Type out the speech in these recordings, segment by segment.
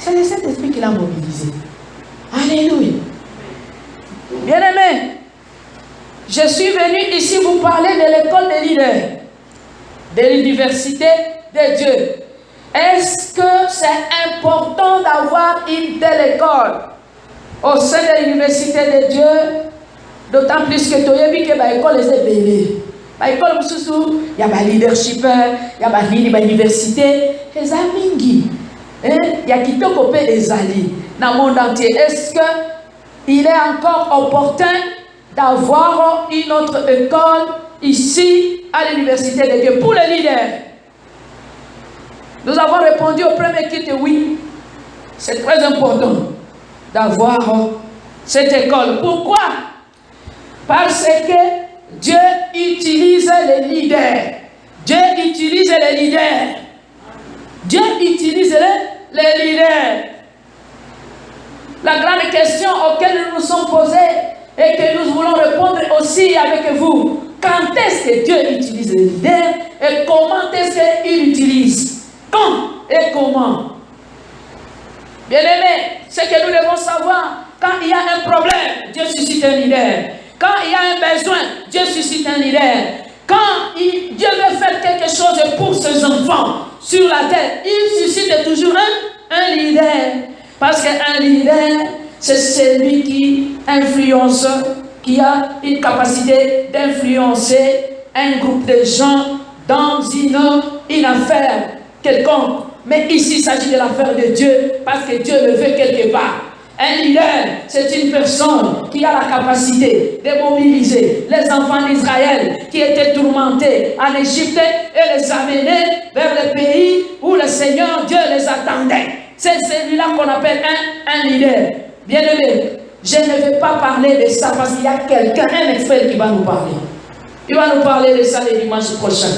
C'est le Saint-Esprit qui l'a mobilisé. Alléluia. Bien-aimés, je suis venu ici vous parler de l'école des leaders, de l'université de Dieu. Est-ce que c'est important d'avoir une telle école au sein de l'université de Dieu? D'autant plus que tu as vu que l'école est belle. L'école, il y a le leadership, il y a l'université. Les amis, il y a qui te copie les alliés dans le monde entier. Est-ce qu'il est encore opportun d'avoir une autre école ici à l'université de Dieu pour les leaders? Nous avons répondu au premier culte oui. C'est très important d'avoir cette école. Pourquoi? Parce que Dieu utilise les leaders. Dieu utilise les leaders. Dieu utilise les leaders. La grande question auquel nous nous sommes posés et que nous voulons répondre aussi avec vous. Quand est-ce que Dieu utilise les leaders et comment est-ce qu'il utilise? Quand et comment? Bien-aimés, ce que nous devons savoir, quand il y a un problème, Dieu suscite un leader. Quand il y a un besoin, Dieu suscite un leader. Quand Dieu veut faire quelque chose pour ses enfants sur la terre, il suscite toujours un leader. Parce qu'un leader, c'est celui qui influence, qui a une capacité d'influencer un groupe de gens dans une affaire quelconque. Mais ici, il s'agit de l'affaire de Dieu, parce que Dieu le veut quelque part. Un leader, c'est une personne qui a la capacité de mobiliser les enfants d'Israël qui étaient tourmentés en Égypte et les amener vers le pays où le Seigneur Dieu les attendait. C'est celui-là qu'on appelle un leader. Bien-aimé, je ne vais pas parler de ça parce qu'il y a quelqu'un, un expert qui va nous parler. Il va nous parler de ça le dimanche prochain.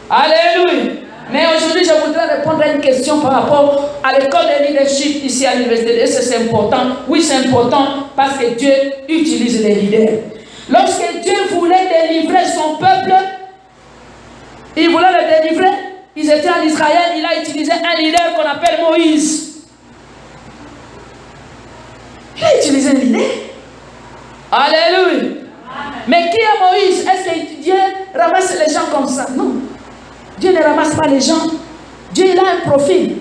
Alléluia. Mais aujourd'hui, je voudrais répondre à une question par rapport à l'école de leadership ici à l'université. Est-ce que c'est important? Oui, c'est important parce que Dieu utilise les leaders. Lorsque Dieu voulait délivrer son peuple, il voulait le délivrer. Ils étaient en Israël, il a utilisé un leader qu'on appelle Moïse. Il a utilisé un leader. Alléluia. Amen. Mais qui est Moïse? Est-ce que Dieu ramasse les gens comme ça? Non. Dieu ne ramasse pas les gens. Dieu, il a un profil.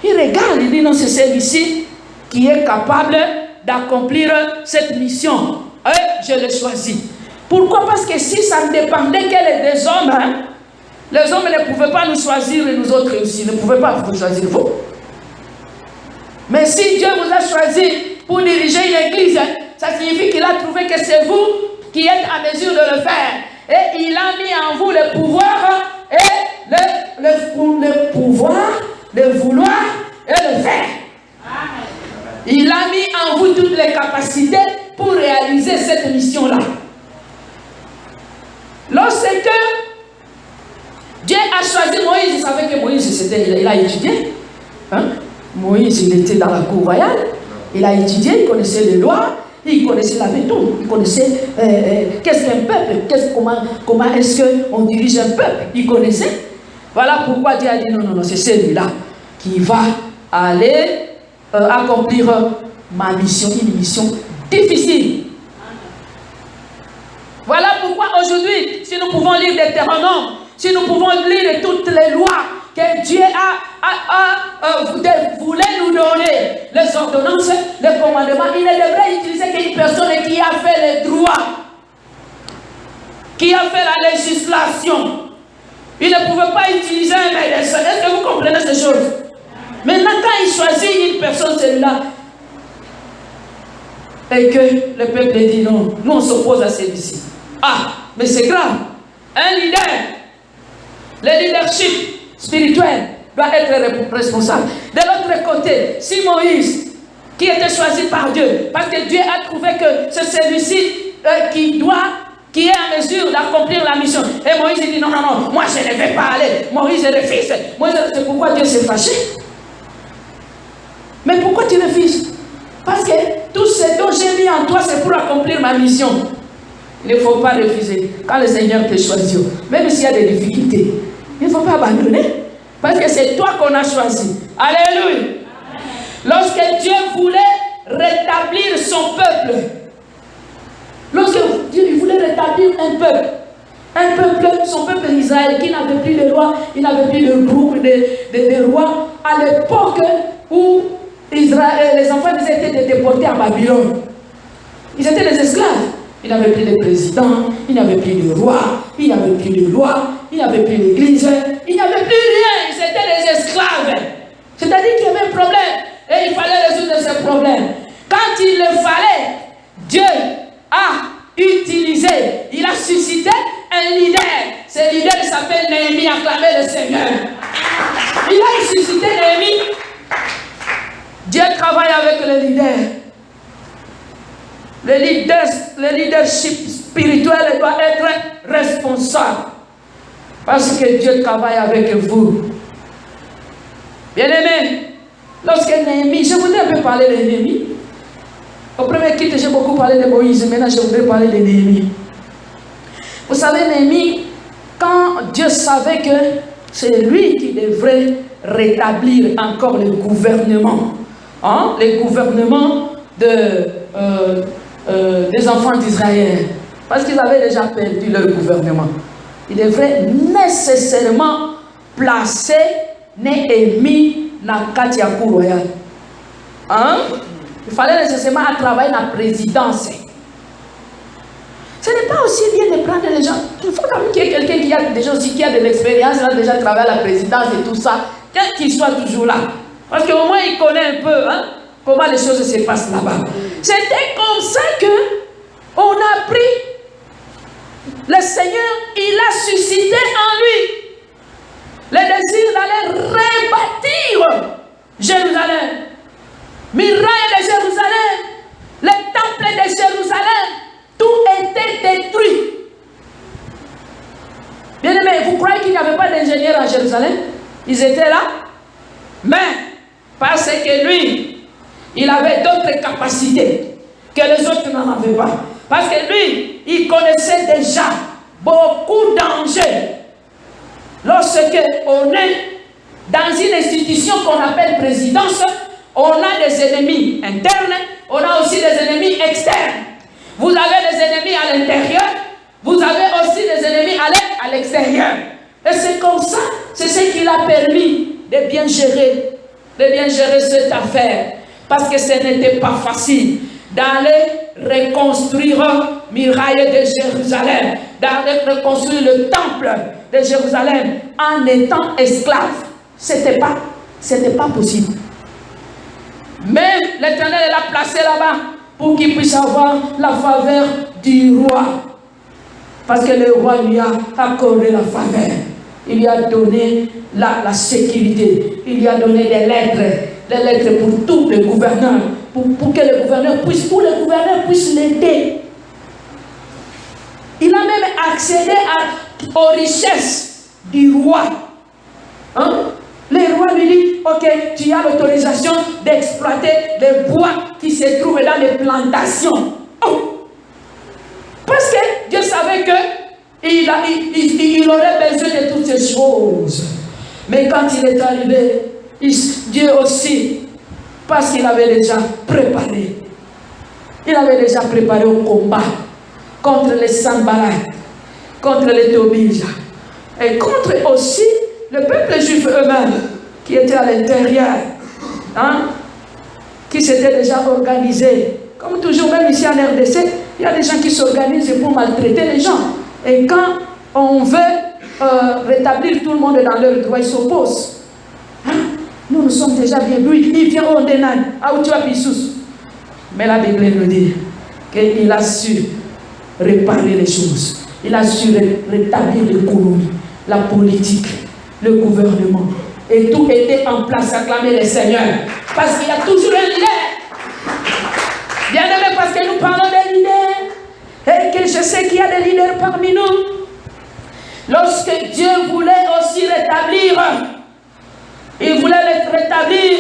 Il regarde, il dit non, c'est celui-ci qui est capable d'accomplir cette mission. Et je l'ai choisi. Pourquoi? Parce que si ça ne dépendait que des hommes, les hommes ne pouvaient pas nous choisir et nous autres aussi ne pouvaient pas vous choisir vous. Mais si Dieu vous a choisi pour diriger une église, ça signifie qu'il a trouvé que c'est vous qui êtes à mesure de le faire. Et il a mis en vous le pouvoir et le pouvoir de vouloir et de faire. Il a mis en vous toutes les capacités pour réaliser cette mission-là. Lorsque Dieu a choisi Moïse, il savait que Moïse, il a étudié. Moïse, il était dans la cour royale. Il a étudié, il connaissait les lois. Il connaissait la méthode, il connaissait qu'est-ce qu'un peuple, comment est-ce qu'on dirige un peuple, il connaissait. Voilà pourquoi Dieu a dit non, c'est celui-là qui va aller accomplir ma mission, une mission difficile. Voilà pourquoi aujourd'hui, si nous pouvons lire Deutéronome, si nous pouvons lire toutes les lois que Dieu voulait nous donner, les ordonnances, les commandements, il ne devrait utiliser qu'une personne qui a fait les droits, qui a fait la législation. Il ne pouvait pas utiliser un médecin. Est-ce que vous comprenez ces choses? Maintenant, quand il choisit une personne, celui-là, et que le peuple dit non, nous on s'oppose à celui-ci. Ah, mais c'est grave. Un leader, le leadership spirituel doit être responsable. De l'autre côté, si Moïse, qui était choisi par Dieu, parce que Dieu a trouvé que c'est celui-ci qui est en mesure d'accomplir la mission. Et Moïse dit non, moi je ne vais pas aller. Moïse refuse. C'est pourquoi Dieu s'est fâché. Mais pourquoi tu refuses? Parce que tout ce dont j'ai mis en toi, c'est pour accomplir ma mission. Il ne faut pas refuser. Quand le Seigneur te choisit, même s'il y a des difficultés, il ne faut pas abandonner. Parce que c'est toi qu'on a choisi. Alléluia. Lorsque Dieu voulait rétablir son peuple, lorsque Dieu voulait rétablir un peuple, son peuple Israël, qui n'avait plus de roi, il n'avait plus de groupe de rois, à l'époque où Israël, les enfants étaient déportés à Babylone. Ils étaient des esclaves. Il n'avait plus de président, il n'avait plus de roi, il n'avait plus de loi, il n'avait plus d'église, il n'avait plus rien. Ils étaient des esclaves. C'est-à-dire qu'il y avait un problème et il fallait résoudre ce problème. Quand il le fallait, Dieu a utilisé, il a suscité un leader. Ce leader s'appelle Néhémie, acclamez le Seigneur. Il a suscité Néhémie. Dieu travaille avec le leader. Le leadership spirituel doit être responsable. Parce que Dieu travaille avec vous. Bien-aimé, lorsque Néhémie, je voudrais un peu parler de Néhémie. Au premier kit, j'ai beaucoup parlé de Moïse, maintenant je voudrais parler de Néhémie. Vous savez, Néhémie, quand Dieu savait que c'est lui qui devrait rétablir encore le gouvernement, les gouvernements des enfants d'Israël, parce qu'ils avaient déjà perdu leur gouvernement, il devrait nécessairement placer Néhémie dans le Katiakou royal. Il fallait nécessairement travailler dans la présidence. Ce n'est pas aussi bien de prendre les gens. Il faut quand même qu'il y ait quelqu'un qui a déjà aussi qui a de l'expérience, qui a déjà travaillé à la présidence et tout ça, qu'il soit toujours là. Parce qu'au moins il connaît un peu comment les choses se passent là-bas. C'était comme ça que on a pris le Seigneur, il a suscité en lui le désir d'aller rebâtir Jérusalem. Murailles de Jérusalem, le temple de Jérusalem, tout était détruit. Bien aimé, vous croyez qu'il n'y avait pas d'ingénieurs à Jérusalem? Ils étaient là. Mais, parce que lui, il avait d'autres capacités que les autres n'en avaient pas. Parce que lui, il connaissait déjà beaucoup d'enjeux. Lorsque on est dans une institution qu'on appelle présidence, on a des ennemis internes, on a aussi des ennemis externes. Vous avez des ennemis à l'intérieur, vous avez aussi des ennemis à l'extérieur. Et c'est comme ça, c'est ce qui l'a permis de bien gérer cette affaire. Parce que ce n'était pas facile d'aller reconstruire muraille de Jérusalem, d'aller reconstruire le temple de Jérusalem en étant esclave. C'était pas possible. Mais l'Éternel l'a placé là-bas pour qu'il puisse avoir la faveur du roi. Parce que le roi lui a accordé la faveur. Il lui a donné la sécurité. Il lui a donné des lettres pour tous les gouverneurs, pour que les gouverneurs puissent l'aider. Il a même accédé aux richesses du roi. Le roi lui dit, ok, tu as l'autorisation d'exploiter les bois qui se trouvent dans les plantations. Parce que Dieu savait qu'il aurait besoin de toutes ces choses. Mais quand il est arrivé, Dieu aussi, parce qu'il avait déjà préparé. Il avait déjà préparé au combat contre les Sanballat, contre les Tobija, et contre aussi le peuple juif eux-mêmes qui était à l'intérieur, qui s'était déjà organisé. Comme toujours, même ici en RDC, il y a des gens qui s'organisent pour maltraiter les gens. Et quand on veut rétablir tout le monde dans leur droit, ils s'opposent. Nous sommes déjà bien. Lui, il vient au Denan, à Outouabissous. Mais la Bible nous dit qu'il a su réparer les choses. Il a su rétablir l'économie, la politique, le gouvernement. Et tout était en place, acclamer le Seigneur. Parce qu'il y a toujours un leader. Bien aimé, parce que nous parlons des leaders. Et que je sais qu'il y a des leaders parmi nous. Lorsque Dieu voulait aussi rétablir, il voulait rétablir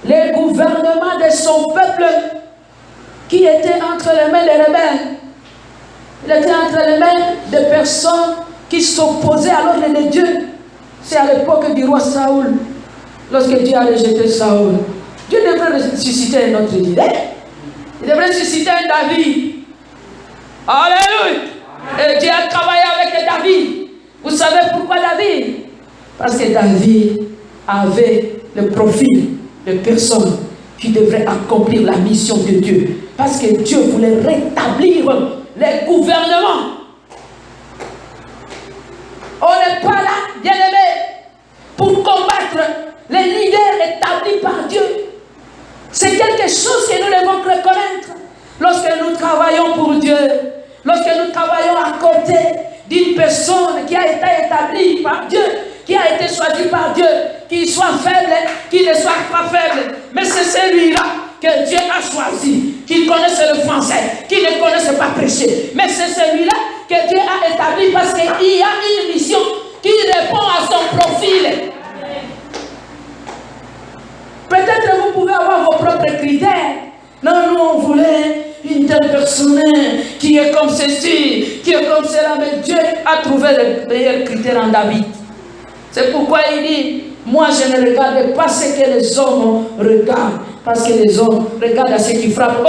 le gouvernement de son peuple qui était entre les mains des rebelles. Il était entre les mains des personnes qui s'opposaient à l'ordre de Dieu. C'est à l'époque du roi Saoul, lorsque Dieu a rejeté Saoul. Dieu devrait ressusciter un autre leader. Il devrait ressusciter un David. Alléluia. Et Dieu a travaillé avec David. Vous savez pourquoi David? Parce que David avait le profil de personne qui devrait accomplir la mission de Dieu. Parce que Dieu voulait rétablir les gouvernements. On n'est pas là, bien-aimés, pour combattre les leaders établis par Dieu. C'est quelque chose que nous devons reconnaître lorsque nous travaillons pour Dieu, lorsque nous travaillons à côté d'une personne qui a été établie par Dieu, qui a été choisi par Dieu, qu'il soit faible, qu'il ne soit pas faible. Mais c'est celui-là que Dieu a choisi, qui connaissait le français, qui ne connaissait pas prêcher. Mais c'est celui-là que Dieu a établi parce qu'il y a une mission qui répond à son profil. Peut-être vous pouvez avoir vos propres critères. Non, nous on voulait une telle personne qui est comme ceci, qui est comme cela. Mais Dieu a trouvé les meilleurs critères en David. C'est pourquoi il dit, moi je ne regarde pas ce que les hommes regardent. Parce que les hommes regardent à ce qui frappe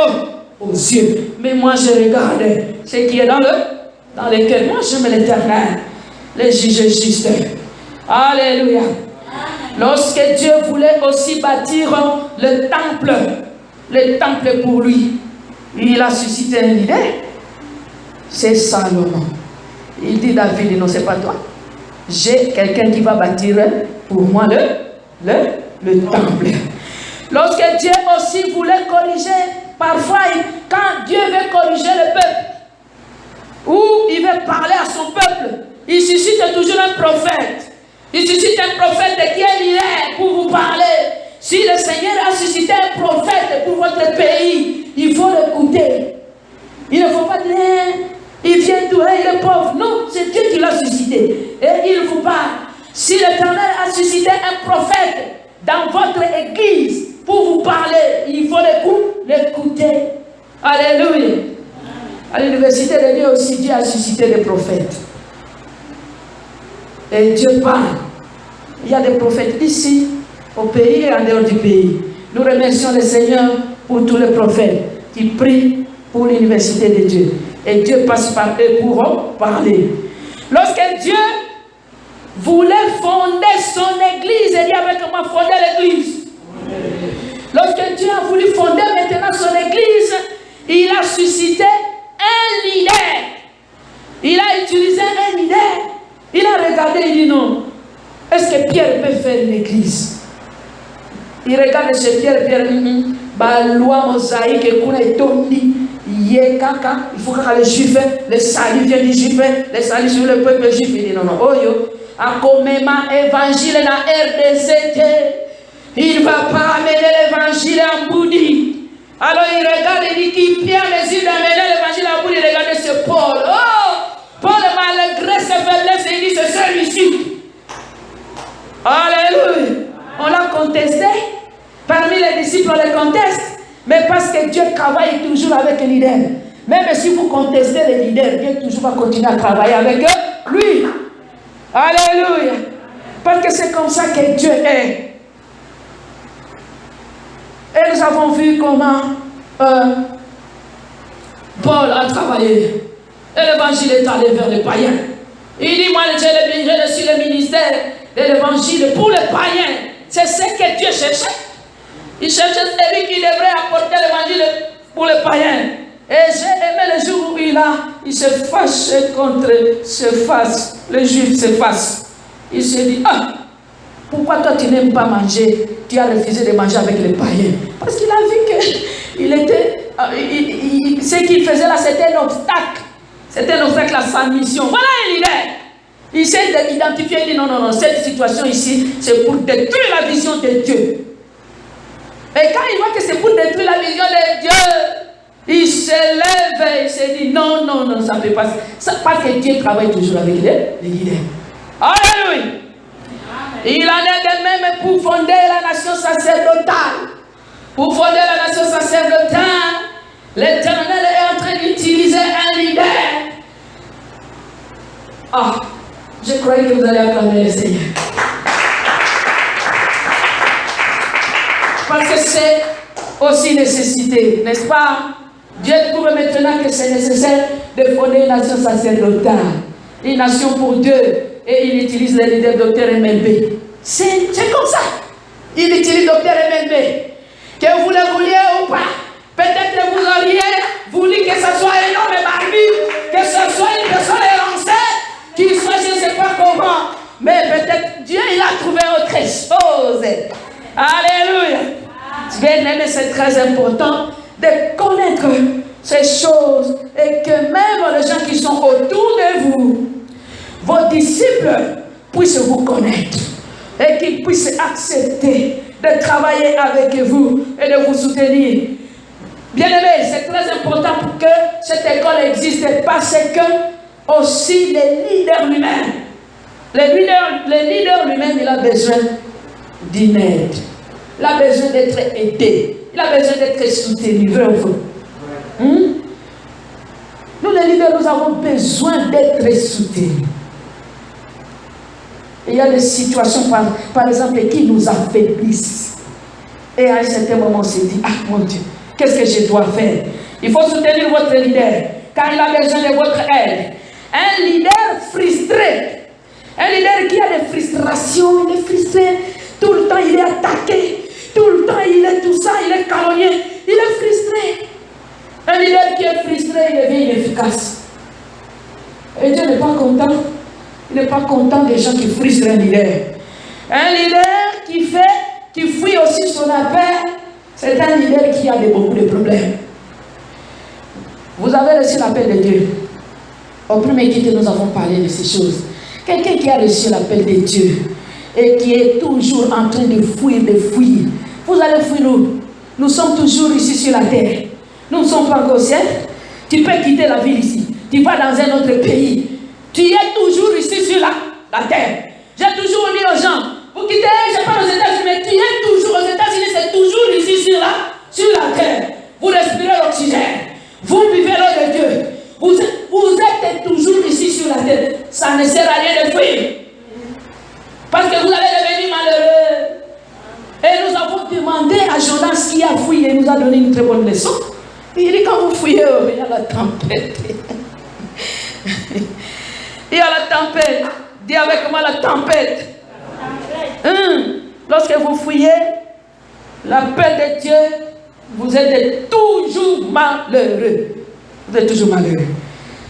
aux yeux. Mais moi je regarde ce qui est dans le cœur. Moi j'aime l'Éternel, les juges justes. Alléluia. Lorsque Dieu voulait aussi bâtir le temple pour lui, il a suscité un leader. C'est Salomon. Il dit David, non c'est pas toi. J'ai quelqu'un qui va bâtir pour moi le temple. Lorsque Dieu aussi voulait corriger, parfois quand Dieu veut corriger le peuple, ou il veut parler à son peuple, il suscite toujours un prophète. Il suscite un prophète qui est leader pour vous parler. Si le Seigneur a suscité un prophète pour votre pays, il faut l'écouter. Il ne faut pas dire, il vient d'où, il est pauvre. Non, c'est Dieu qui l'a suscité. Et il vous parle. Si l'Éternel a suscité un prophète dans votre église pour vous parler, il faut l'écouter. Alléluia. À l'université de Dieu aussi, Dieu a suscité des prophètes. Et Dieu parle. Il y a des prophètes ici, au pays et en dehors du pays. Nous remercions le Seigneur pour tous les prophètes qui prient pour l'université de Dieu. Et Dieu passe par eux pour parler. Lorsque Dieu voulait fonder son église, il dit avec moi, fonder l'église. Lorsque Dieu a voulu fonder maintenant son église, il a suscité un leader. Il a utilisé un leader. Il a regardé, il dit non. Est-ce que Pierre peut faire une église? Il regarde chez Pierre, la loi mosaïque, il faut que les juifs, les saluts viennent des juifs, les saluts sur le peuple juif. Il dit non, non, oh yo, à comme évangile dans RDCT, il ne va pas amener l'évangile en Bouddhi. Alors il regarde et dit qui Pierre décide d'amener l'évangile en Bouddhi. Regardez ce Paul. Oh, Paul, malgré ses faiblesses, il dit c'est celui-ci. Alléluia. On l'a contesté. Parmi les disciples, on les conteste. Mais parce que Dieu travaille toujours avec les leaders. Même si vous contestez les leaders, Dieu toujours va continuer à travailler avec eux. Lui. Alléluia. Parce que c'est comme ça que Dieu est. Et nous avons vu comment Paul a travaillé. Et l'évangile est allé vers les païens. Il dit, moi j'ai reçu le ministère de l'évangile pour les païens. C'est ce que Dieu cherchait. Il cherchait celui qui devrait apporter l'évangile pour les païens. Et j'ai aimé le jour où il se fâche contre les juifs se fassent. Il se dit, ah, pourquoi toi tu n'aimes pas manger? Tu as refusé de manger avec les païens. Parce qu'il a vu que ce qu'il faisait là, c'était un obstacle. C'était un obstacle à sa mission. Voilà un leader. Il essaie d'identifier, il dit non, non, non, cette situation ici, c'est pour détruire la vision de Dieu. Et quand il voit que c'est pour détruire la vision de Dieu, il se lève et il se dit non, non, non, ça ne peut pas. Parce que Dieu travaille toujours avec les leaders. Alléluia. Il en est de même pour fonder la nation sacerdotale. Pour fonder la nation sacerdotale, l'Éternel est en train d'utiliser un leader. Ah, je croyais que vous allez acclamer le Seigneur. Parce que c'est aussi nécessité, n'est-ce pas? Dieu trouve maintenant que c'est nécessaire de fonder une nation sacerdotale, une nation pour Dieu, et il utilise les leaders Dr MLB. C'est comme ça. Il utilise Dr MLB. Que vous le vouliez ou pas, peut-être que vous auriez voulu que ce soit un homme barbu, que ce soit une personne élancée, qu'il soit je ne sais pas comment. Mais peut-être Dieu il a trouvé autre chose. Alléluia. Bien-aimé, c'est très important de connaître ces choses et que même les gens qui sont autour de vous, vos disciples, puissent vous connaître et qu'ils puissent accepter de travailler avec vous et de vous soutenir. Bien-aimé, c'est très important pour que cette école existe parce que aussi les leaders lui-même, le leader lui-même, il a besoin d'une aide. Il a besoin d'être aidé. Il a besoin d'être soutenu. Vrai ou faux? Nous, les leaders, nous avons besoin d'être soutenus. Il y a des situations, par exemple, qui nous affaiblissent. Et à un certain moment, on se dit, ah mon Dieu, qu'est-ce que je dois faire? Il faut soutenir votre leader, car il a besoin de votre aide. Un leader frustré, un leader qui a des frustrations, il est frustré, tout le temps il est attaqué, tout le temps il est tout ça, il est calomnié, il est frustré. Un leader qui est frustré, il devient inefficace. Et Dieu n'est pas content. Il n'est pas content des gens qui frustrent un leader. Un leader qui fuit aussi son appel, c'est un leader qui a beaucoup de problèmes. Vous avez reçu l'appel de Dieu. Au premier guide, nous avons parlé de ces choses. Quelqu'un qui a reçu l'appel de Dieu et qui est toujours en train de fuir. Vous allez fuir où? Nous sommes toujours ici sur la terre. Nous ne sommes pas encore au ciel. Tu peux quitter la ville ici. Tu vas dans un autre pays. Tu es toujours ici sur la terre. J'ai toujours dit aux gens, vous quittez, je ne sais pas aux États-Unis, mais tu es toujours aux États-Unis, c'est toujours ici sur la terre. Vous respirez l'oxygène. Vous buvez l'eau de Dieu. Vous êtes toujours ici sur la terre. Ça ne sert à rien de fuir. Parce que vous allez devenir malheureux. Et nous avons demandé à Jonas qui a fui et nous a donné une très bonne leçon. Il dit quand vous fouillez, il y a la tempête. Il y a la tempête. Dis avec moi la tempête. Lorsque vous fouillez l'appel de Dieu, vous êtes toujours malheureux. Vous êtes toujours malheureux.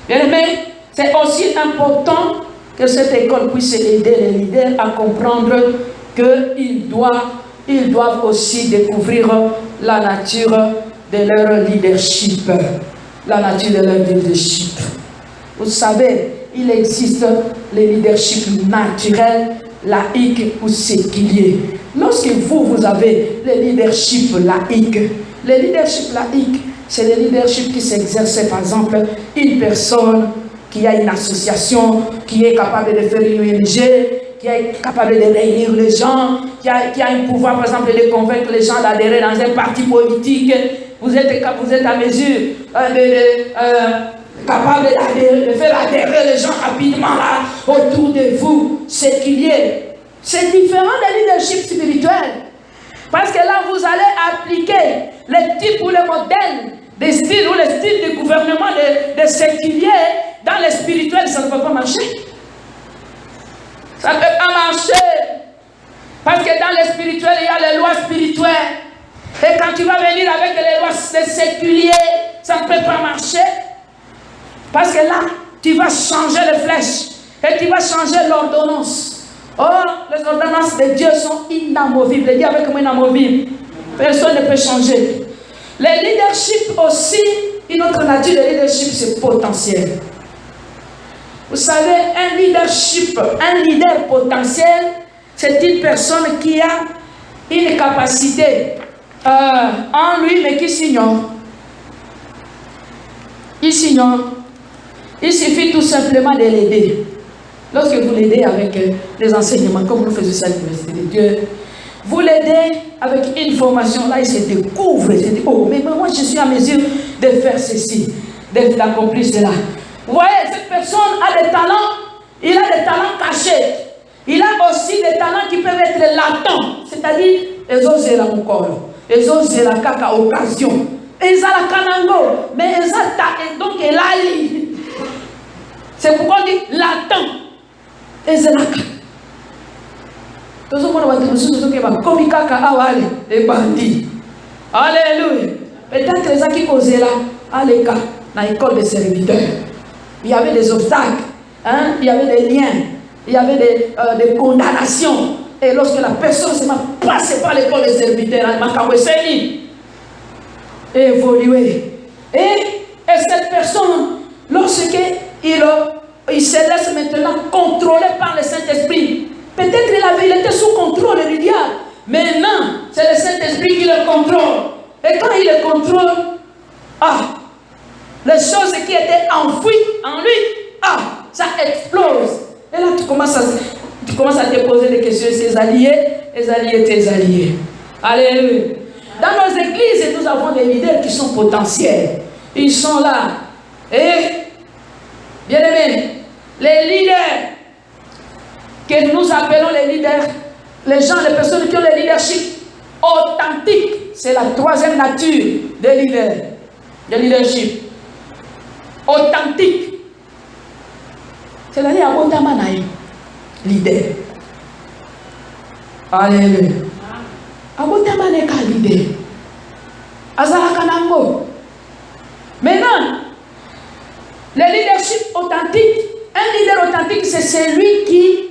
Bien aimé, c'est aussi important que cette école puisse aider les leaders à comprendre qu'ils doivent aussi découvrir la nature de leur leadership. La nature de leur leadership. Vous savez, il existe les leaderships naturels, laïques ou séculiers. Lorsque vous avez le leadership laïque, le leadership laïque, c'est le leadership qui s'exerce, par exemple, une personne qui a une association, qui est capable de faire une ONG, qui est capable de réunir les gens, qui a un pouvoir, par exemple, de convaincre les gens d'adhérer dans un parti politique. Vous êtes à mesure capable de faire adhérer les gens rapidement là, autour de vous. C'est qu'il y ait. C'est différent des leadership spirituels. Parce que là, vous allez appliquer les types ou les modèles des styles ou les styles de gouvernement de séculiers dans les spirituels, ça ne peut pas marcher. Ça ne peut pas marcher. Parce que dans les spirituels, il y a les lois spirituelles. Et quand tu vas venir avec les lois séculiers, ça ne peut pas marcher. Parce que là, tu vas changer les flèches. Et tu vas changer l'ordonnance. Oh, les ordonnances de Dieu sont inamovibles. Dis avec moi inamovibles. Personne ne peut changer. Le leadership aussi, une autre nature de leadership, c'est potentiel. Vous savez, un leader potentiel, c'est une personne qui a une capacité en lui, mais qui s'ignore. Il s'ignore. Il suffit tout simplement de l'aider. Lorsque vous l'aidez avec des enseignements, comme nous faisons ça à l'Université de Dieu, vous l'aidez avec une formation, là il se découvre, il se dit, oh, mais moi je suis en mesure de faire ceci, d'accomplir cela. Vous voyez, cette personne a des talents, il a des talents cachés. Il a aussi des talents qui peuvent être latents, c'est-à-dire les autres là encore. Ils ont la caca occasion. Ils ont la canango. Mais ils ont donc elle a li. C'est pourquoi on dit l'attend. Ils ont la caca. Tout le monde va dire que c'est comme caca awale et bandit. Alléluia. Peut-être les gens qui causaient là, à l'école, dans l'école des serviteurs, il y avait des obstacles, hein? Il y avait des liens, il y avait des condamnations. Et lorsque la personne se passée par l'école des serviteurs, elle m'a évolué. Et cette personne, lorsqu'il se laisse maintenant contrôler par le Saint-Esprit, peut-être il était sous contrôle du diable. Maintenant, c'est le Saint-Esprit qui le contrôle. Et quand il le contrôle, les choses qui étaient enfouies en lui, ça explose. Et là, tu commences à te poser des questions. Est-ce les alliés, tes alliés? Alléluia. Dans nos églises, nous avons des leaders qui sont potentiels. Ils sont là. Et, bien aimés, les leaders que nous appelons les leaders, les personnes qui ont le leadership authentique, c'est la troisième nature des leaders, de leadership. Authentique. C'est-à-dire Abotamanaï, leader. Alléluia. Abotamanaï ka leader. Azalakanango. Maintenant, le leadership authentique, un leader authentique, c'est celui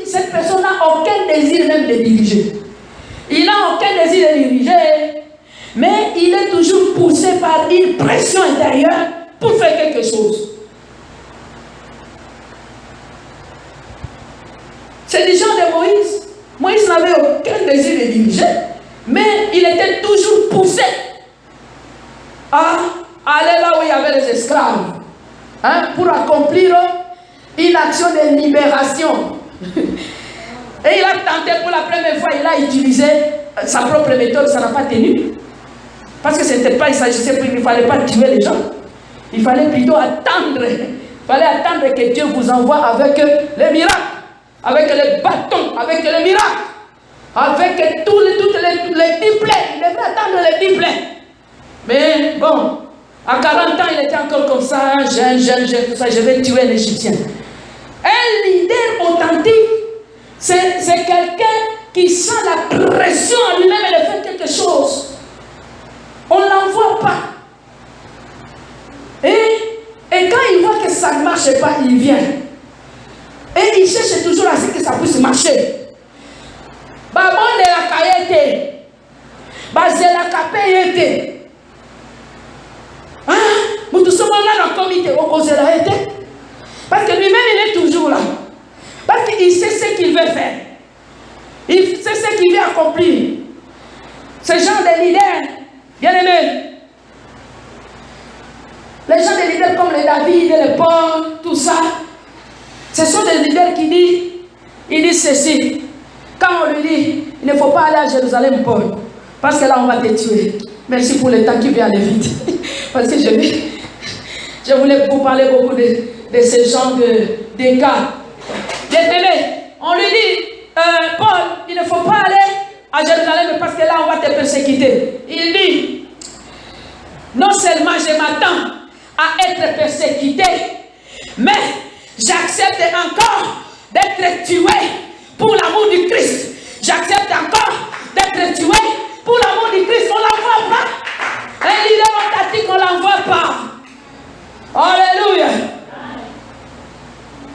cette personne n'a aucun désir même de diriger. Il n'a aucun désir de diriger, mais il est toujours poussé par une pression intérieure pour faire quelque chose. C'est du genre de Moïse. Moïse n'avait aucun désir de diriger, mais il était toujours poussé à aller là où il y avait les esclaves, pour accomplir une action de libération. Et il a tenté pour la première fois, il a utilisé sa propre méthode, ça n'a pas tenu. Parce que c'était pas, il s'agissait plus, il ne fallait pas tuer les gens. Il fallait plutôt attendre. Il fallait attendre que Dieu vous envoie avec les miracles, avec les bâtons, avec les miracles, avec toutes les 10 plaies. Il devait attendre les 10 plaies. Mais bon, à 40 ans, il était encore comme ça, jeune, tout ça, je vais tuer l'Égyptien. Un leader authentique, c'est quelqu'un qui sent la pression en lui-même et de faire quelque chose. On ne l'envoie pas. Et quand il voit que ça ne marche pas, il vient. Et il cherche toujours à ce que ça puisse marcher. Babon de la caillette. Basé la capéette. Nous sommes là dans le comité. On cause la été. Parce que lui-même, il est toujours là. Parce qu'il sait ce qu'il veut faire. Il sait ce qu'il veut accomplir. Ce genre de leader, bien aimé. Les gens de leaders comme les David, les Paul, tout ça, ce sont des leaders qui disent ceci. Quand on lui dit, il ne faut pas aller à Jérusalem, Paul, parce que là on va te tuer. Merci pour le temps qui vient aller vite. Parce que je voulais vous parler beaucoup de ce genre de cas. On lui dit, Paul, il ne faut pas aller à Jérusalem parce que là on va te persécuter. Il dit, non seulement je m'attends à être persécuté, mais j'accepte encore d'être tué pour l'amour du Christ. J'accepte encore d'être tué pour l'amour du Christ. On ne l'envoie pas. Un leader authentique, on ne l'envoie pas. Alléluia.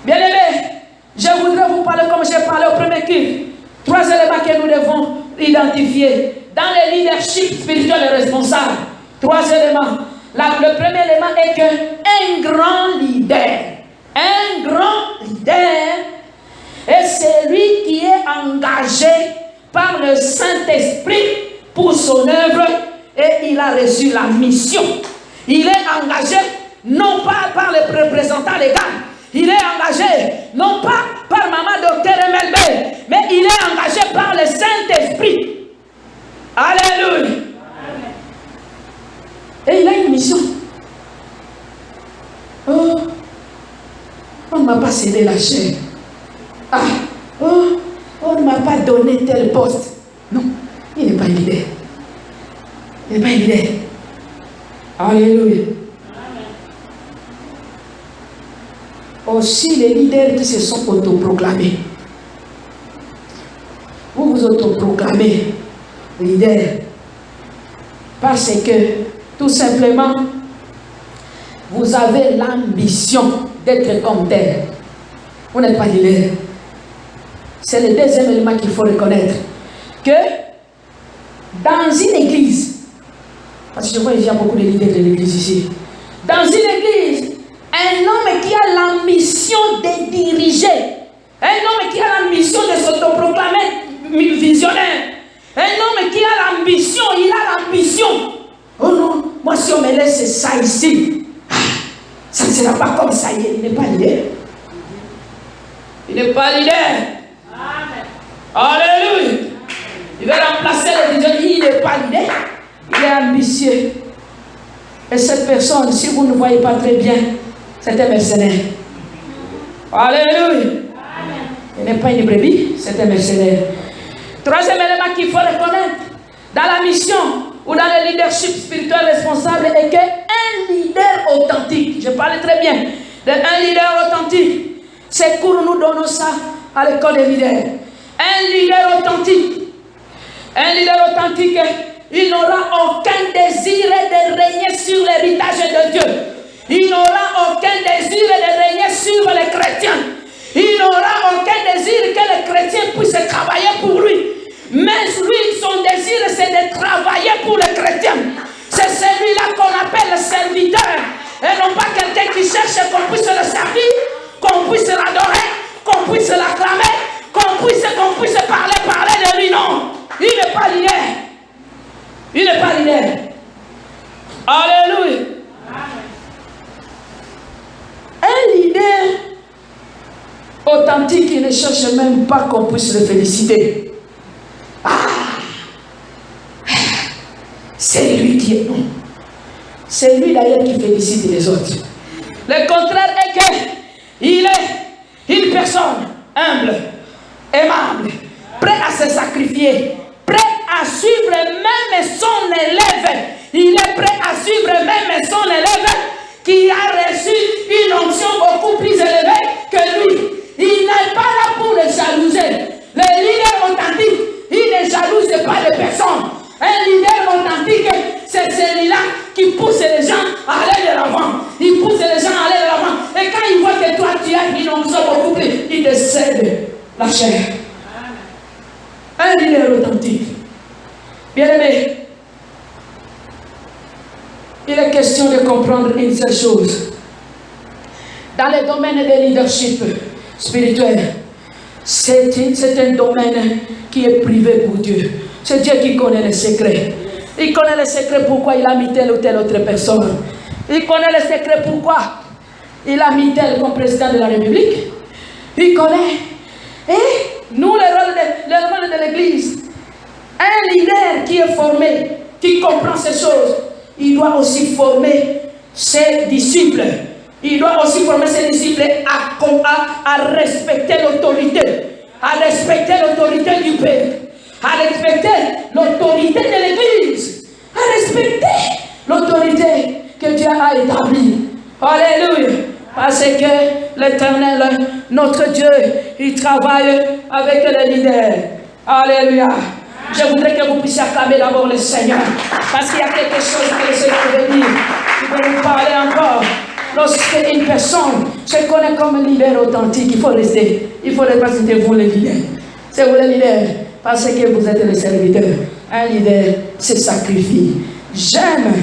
Bien aimé, je voudrais vous parler comme j'ai parlé au premier culte. 3 éléments que nous devons identifier dans le leadership spirituel et responsable. 3 éléments. Le premier élément est qu'un grand leader est celui qui est engagé par le Saint-Esprit pour son œuvre et il a reçu la mission. Il est engagé non pas par le représentant légal, il est engagé non pas par Maman Docteur MLB, mais il est engagé par le Saint-Esprit. Alléluia. Et il a une mission. Oh, on ne m'a pas cédé la chair. On ne m'a pas donné tel poste. Non, il n'est pas leader. Il n'est pas un leader. Alléluia. Aussi les leaders qui se sont autoproclamés. Vous vous autoproclamez leader parce que tout simplement vous avez l'ambition d'être comme tel. Vous n'êtes pas leader. C'est le deuxième élément qu'il faut reconnaître. Que dans une église, parce que je vois qu'il y a beaucoup de leaders de l'église ici. Dans une église, un homme qui a l'ambition de diriger, un homme qui a l'ambition de s'autoproclamer visionnaire, un homme qui a l'ambition, il a l'ambition. Oh non, moi si on me laisse ça ici, ça ne sera pas comme ça. Il n'est pas leader. Il n'est pas leader. Amen. Alléluia. Il va remplacer le leader. Il n'est pas leader. Il est ambitieux. Et cette personne, si vous ne voyez pas très bien, c'est un mercenaire. Alléluia. Il n'est pas une brebis, c'est un mercenaire. Troisième élément qu'il faut reconnaître dans la mission ou dans le leadership spirituel responsable est qu'un leader authentique, je parle très bien d'un leader authentique. Ces cours, nous donnons ça à l'école des leaders. Un leader authentique, il n'aura aucun désir de régner sur l'héritage de Dieu. Il n'aura aucun désir de régner sur les chrétiens. Il n'aura aucun désir que les chrétiens puissent travailler pour lui. Mais lui, son désir, c'est de travailler pour les chrétiens. C'est celui-là qu'on appelle le serviteur. Et non pas quelqu'un qui cherche qu'on puisse le servir, qu'on puisse l'adorer, qu'on puisse l'acclamer, qu'on puisse parler de lui. Non, il n'est pas leader. Il n'est pas leader. Alléluia. Un leader authentique, il ne cherche même pas qu'on puisse le féliciter. C'est lui qui est bon. C'est lui d'ailleurs qui félicite les autres. Le contraire est qu'il est une personne humble, aimable, prêt à se sacrifier, prêt à suivre même son élève. Il est prêt à suivre même son élève qui a reçu une onction beaucoup plus élevée que lui. Il n'est pas là pour le jalouser. Le leader authentique, il ne jalouse pas les personnes. Un leader authentique, c'est celui-là qui pousse les gens à aller de l'avant. Il pousse les gens à aller de l'avant. Et quand il voit que toi, tu as une onction beaucoup plus, il te cède la chair. Un leader authentique. Bien aimé, il est question de comprendre une seule chose. Dans le domaine de leadership spirituel, c'est un domaine qui est privé pour Dieu. C'est Dieu qui connaît les secrets. Il connaît les secrets pourquoi il a mis telle ou telle autre personne. Il connaît les secrets pourquoi il a mis tel comme président de la République. Il connaît. Et nous, le rôle de l'Église, un leader qui est formé, qui comprend ces choses, il doit aussi former ses disciples. Il doit aussi former ses disciples à respecter l'autorité. À respecter l'autorité du peuple. À respecter l'autorité de l'Église. À respecter l'autorité que Dieu a établie. Alléluia. Parce que l'Éternel, notre Dieu, il travaille avec les leaders. Alléluia. Je voudrais que vous puissiez acclamer d'abord le Seigneur. Parce qu'il y a quelque chose que le Seigneur veut dire. Il veut nous parler encore. Lorsque une personne se connaît comme leader authentique, il faut rester. Il faut représenter vous le leader. C'est vous le leader. Parce que vous êtes le serviteur. Un leader se sacrifie. J'aime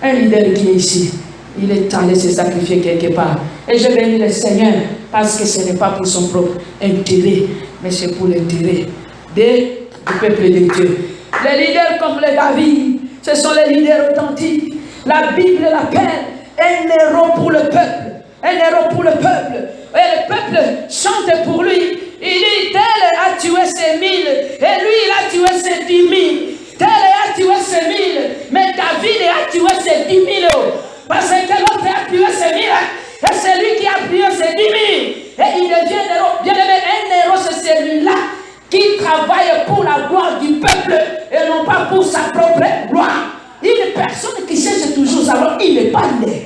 un leader qui est ici. Il est allé se sacrifier quelque part. Et je bénis le Seigneur parce que ce n'est pas pour son propre intérêt, mais c'est pour l'intérêt du peuple de Dieu. Les leaders comme le David, ce sont les leaders authentiques. La Bible l'appelle un héros pour le peuple. Un héros pour le peuple. Et le peuple chante pour lui. Il dit, tel a tué ses 1000, et lui il a tué ses 10 000. Tel a tué ses 1000, mais David a tué ses 10 000. Parce que l'autre a tué ses 1000, et c'est lui qui a tué ses 10 000. Et il devient un héros. Bien aimé, un héros, c'est celui-là qui travaille pour la gloire du peuple, et non pas pour sa propre gloire. Il pas leader.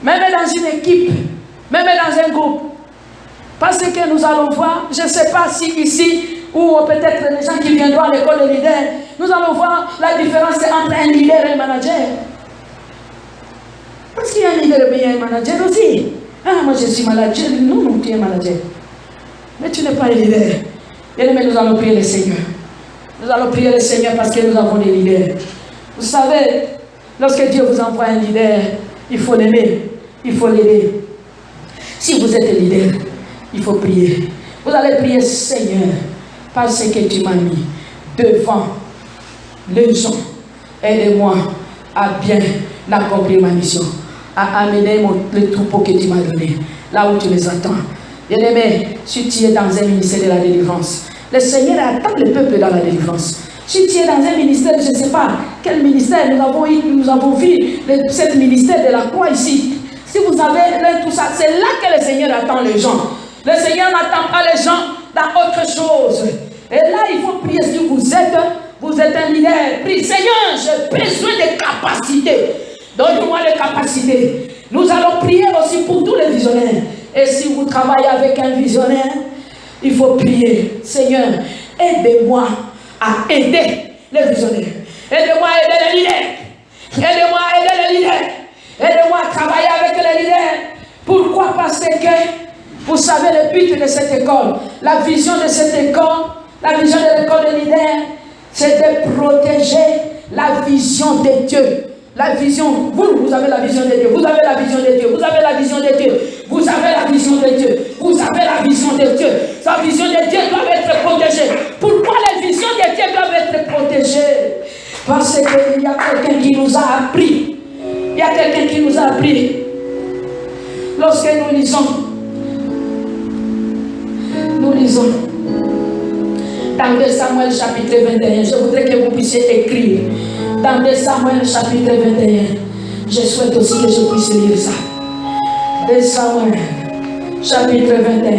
Même dans une équipe, même dans un groupe. Parce que nous allons voir, je ne sais pas si ici, ou peut-être les gens qui viendront à l'école de leader, nous allons voir la différence entre un leader et un manager. Parce qu'il y a un leader et il y a un manager aussi. Ah, moi je suis manager. Non, tu es manager. Mais tu n'es pas un leader. Et mais nous allons prier le Seigneur. Nous allons prier le Seigneur parce que nous avons des leaders. Vous savez, lorsque Dieu vous envoie un leader, il faut l'aimer, il faut l'aider. Si vous êtes leader, il faut prier. Vous allez prier, Seigneur, parce que tu m'as mis devant les gens. Aide-moi à bien accomplir ma mission, à amener le troupeau que tu m'as donné, là où tu les attends. Bien-aimé, si tu es dans un ministère de la délivrance, le Seigneur attend le peuple dans la délivrance. Si tu es dans un ministère, je ne sais pas quel ministère, nous avons vu ce ministère de la croix ici. Si vous avez tout ça, c'est là que le Seigneur attend les gens. Le Seigneur n'attend pas les gens dans autre chose. Et là, il faut prier. Si vous êtes un leader, prie, Seigneur, j'ai besoin de capacités. Donne-moi les capacités. Nous allons prier aussi pour tous les visionnaires. Et si vous travaillez avec un visionnaire, il faut prier. Seigneur, aidez-moi à aider les visionnaires. Aidez-moi à aider les leaders. Aidez-moi à aider les leaders. Aidez-moi à travailler avec les leaders. Pourquoi? Parce que vous savez le but de cette école. La vision de cette école, la vision de l'école des leaders, c'est de protéger la vision de Dieu. La vision, vous avez la vision de Dieu, vous avez la vision de Dieu, vous avez la vision de Dieu, vous avez la vision de Dieu, vous avez la vision de Dieu. Sa vision de Dieu doit être protégée. Pourquoi les visions de Dieu doivent être protégées? Parce qu'il y a quelqu'un qui nous a appris. Il y a quelqu'un qui nous a appris. Lorsque nous lisons dans 2 Samuel chapitre 21, je voudrais que vous puissiez écrire. Dans 2 Samuel chapitre 21, je souhaite aussi que je puisse lire ça. 2 Samuel chapitre 21.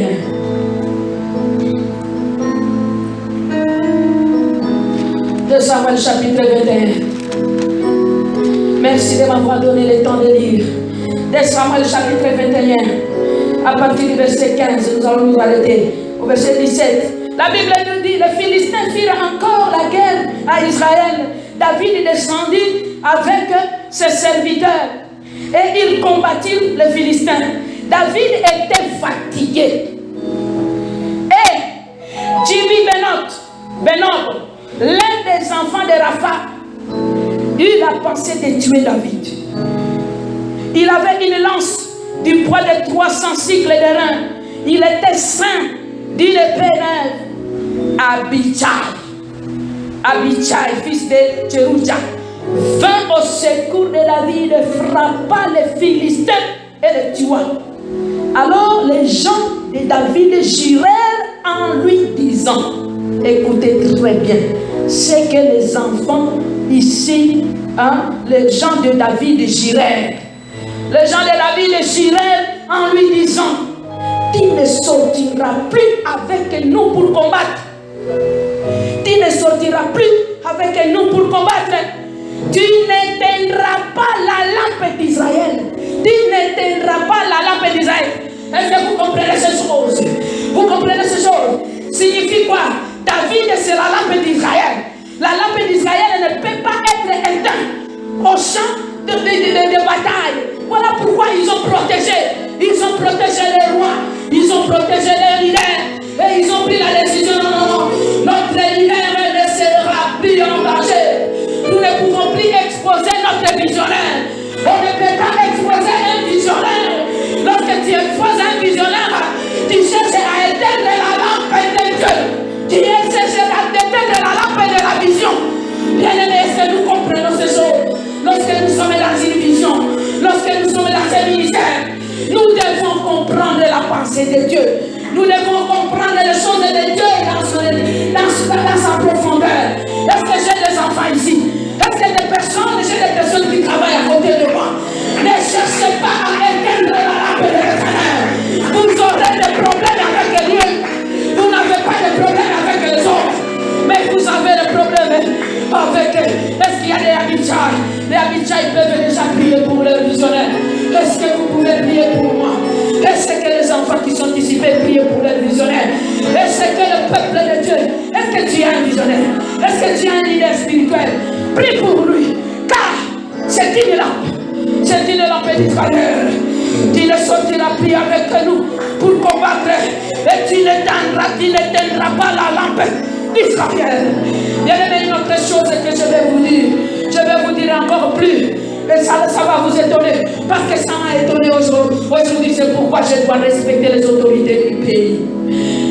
2 Samuel chapitre 21. Merci de m'avoir donné le temps de lire. 2 Samuel chapitre 21. À partir du verset 15, nous allons nous arrêter au verset 17. La Bible nous dit, les Philistins firent encore la guerre à Israël. David descendit avec ses serviteurs et il combattit les Philistins. David était fatigué. Et Jimmy Benob, l'un des enfants de Rapha, eut la pensée de tuer David. Il avait une lance du poids de 300 cycles de reins. Il était saint d'une épée neuve. Abichai, fils de Tcherouja, vint au secours de David, frappa les Philistins et les tua. Alors les gens de David jurèrent en lui disant, écoutez très bien, c'est que les enfants ici, les gens de David jurèrent. Les gens de David jurèrent en lui disant, tu ne sortiras plus avec nous pour combattre. Tu ne sortiras plus avec nous pour combattre. Tu n'éteindras pas la lampe d'Israël. Tu n'éteindras pas la lampe d'Israël. Est-ce que vous comprenez ces choses? Vous comprenez ces choses? Signifie quoi? David, c'est la lampe d'Israël. La lampe d'Israël ne peut pas être éteinte au champ de bataille. Voilà pourquoi ils ont protégé. Ils ont protégé les rois. Ils ont protégé les leaders. Et ils ont pris la décision, non. Notre leader ne sera plus en danger. Nous ne pouvons plus exposer notre visionnaire. On ne peut pas exposer un visionnaire. Lorsque tu exposes un visionnaire, tu cherches à éteindre la lampe de Dieu. Tu cherches à éteindre la lampe de la vision. Bien aimé, est-ce que nous comprenons ces choses? Lorsque nous sommes dans une vision, lorsque nous sommes dans un ministère, nous devons comprendre la pensée de Dieu. Nous devons comprendre les choses de Dieu dans sa profondeur. Est-ce que j'ai des enfants ici? Est-ce que j'ai des personnes qui travaillent à côté de moi? Ne cherchez pas à éteindre la lampe de l'éternel. Vous aurez des problèmes avec Dieu. Vous n'avez pas de problème avec les autres. Mais vous avez des problèmes avec. Est-ce qu'il y a des Abichai? Les Abichai peuvent déjà prier visionnaire? Est-ce que tu es un leader spirituel? Prie pour lui, car c'est une lampe. C'est une lampe d'Israël. Tu ne sortiras plus avec nous pour combattre et tu n'éteindras pas la lampe d'Israël. Il y a une autre chose que je vais vous dire. Je vais vous dire encore plus. Et ça va vous étonner. Parce que ça m'a étonné aujourd'hui. C'est pourquoi je dois respecter les autorités du pays.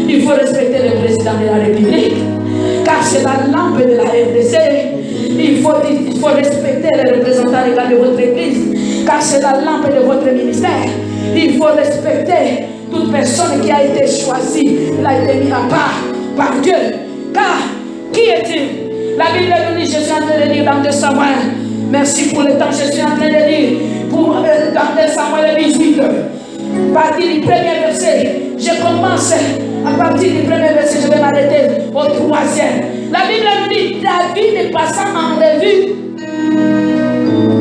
Il faut respecter le président de la République. Car c'est la lampe de la RDC. Il faut respecter les représentants légaux de votre église. Car c'est la lampe de votre ministère. Il faut respecter toute personne qui a été choisie. Il a été mis à part par Dieu. Car, qui est-il? La Bible nous dit, je suis en train de lire dans 2 Samuel. Merci pour le temps, je suis en train de lire dans 2 Samuel 18. À partir du premier verset, je commence à partir du premier verset, je vais m'arrêter au 3e. La Bible nous dit, David est passant en revue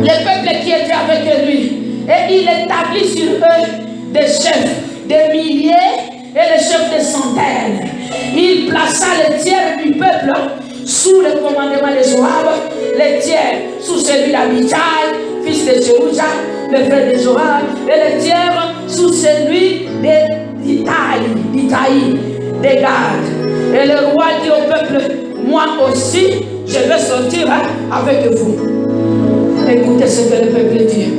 les peuples qui étaient avec lui. Et il établit sur eux des chefs, des milliers et des chefs de centaines. Il plaça les tiers du peuple sous le commandement de Joab, les tiers sous celui d'Abishai, fils de Jéruja, le frère de Joab, et les tiers sous celui d'Itaï, de Gad. Et le roi dit au peuple, moi aussi, je vais sortir avec vous. Écoutez ce que le peuple dit.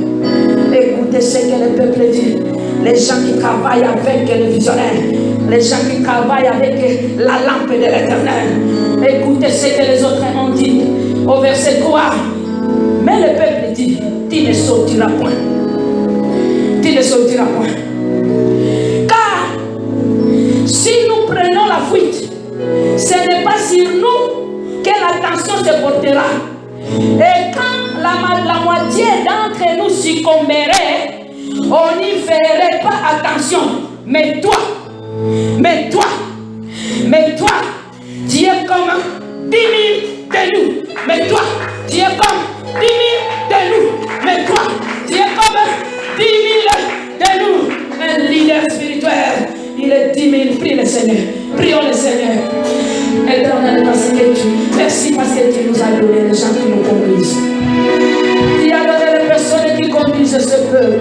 Écoutez ce que le peuple dit. Les gens qui travaillent avec le visionnaire, les gens qui travaillent avec la lampe de l'Éternel. Écoutez ce que les autres ont dit au verset 3. Mais le peuple dit, tu ne sortiras point. Tu ne sortiras point. Car si nous prenons la fuite, ce n'est pas sur nous que l'attention se portera. Et quand la moitié d'entre nous succomberait, on n'y ferait pas attention. Mais toi, tu es comme 10 000 de nous. Mais toi, tu es comme 10 000 de nous. Mais toi, tu es comme 10 000 de nous. Un leader spirituel, il est 10 000. Prie le Seigneur. Prions le Seigneur. Éternel, merci parce que tu nous as donné les gens qui nous conduisent. Tu as donné les personnes qui conduisent ce peuple.